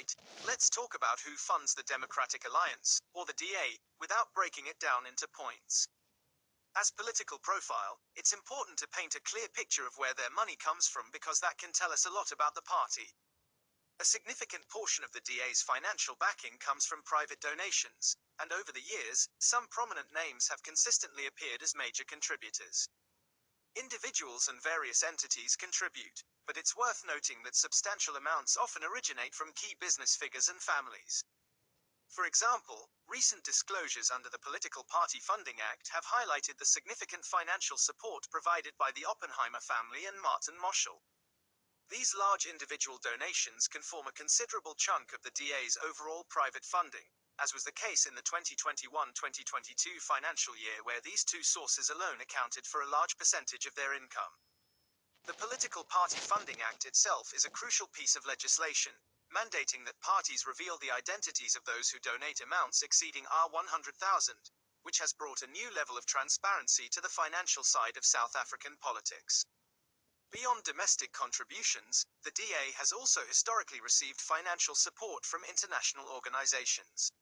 Right, let's talk about who funds the Democratic Alliance, or the DA, without breaking it down into points. As political profile, it's important to paint a clear picture of where their money comes from because that can tell us a lot about the party. A significant portion of the DA's financial backing comes from private donations, and over the years, some prominent names have consistently appeared as major contributors. Individuals and various entities contribute, but it's worth noting that substantial amounts often originate from key business figures and families. For example, recent disclosures under the Political Party Funding Act have highlighted the significant financial support provided by the Oppenheimer family and Martin Moschel. These large individual donations can form a considerable chunk of the DA's overall private funding, as was the case in the 2021-2022 financial year where these two sources alone accounted for a large percentage of their income. The Political Party Funding Act itself is a crucial piece of legislation, mandating that parties reveal the identities of those who donate amounts exceeding R100,000, which has brought a new level of transparency to the financial side of South African politics. Beyond domestic contributions, the DA has also historically received financial support from international organizations.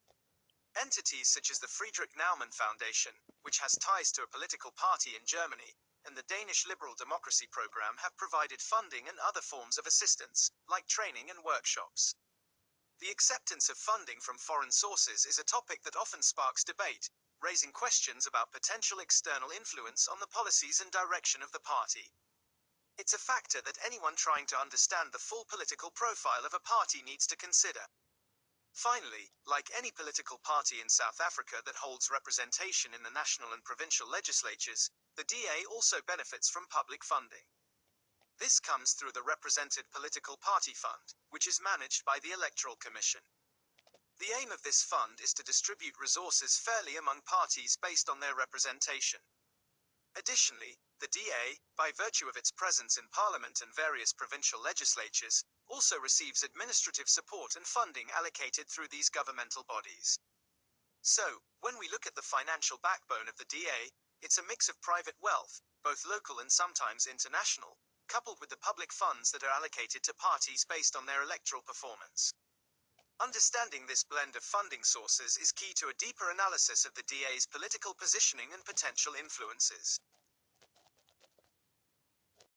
Entities such as the Friedrich Naumann Foundation, which has ties to a political party in Germany, and the Danish Liberal Democracy Program have provided funding and other forms of assistance, like training and workshops. The acceptance of funding from foreign sources is a topic that often sparks debate, raising questions about potential external influence on the policies and direction of the party. It's a factor that anyone trying to understand the full political profile of a party needs to consider. Finally, like any political party in South Africa that holds representation in the national and provincial legislatures, the DA also benefits from public funding. This comes through the Represented Political Party Fund, which is managed by the Electoral Commission. The aim of this fund is to distribute resources fairly among parties based on their representation. Additionally, the DA, by virtue of its presence in Parliament and various provincial legislatures, also receives administrative support and funding allocated through these governmental bodies. So, when we look at the financial backbone of the DA, it's a mix of private wealth, both local and sometimes international, coupled with the public funds that are allocated to parties based on their electoral performance. Understanding this blend of funding sources is key to a deeper analysis of the DA's political positioning and potential influences.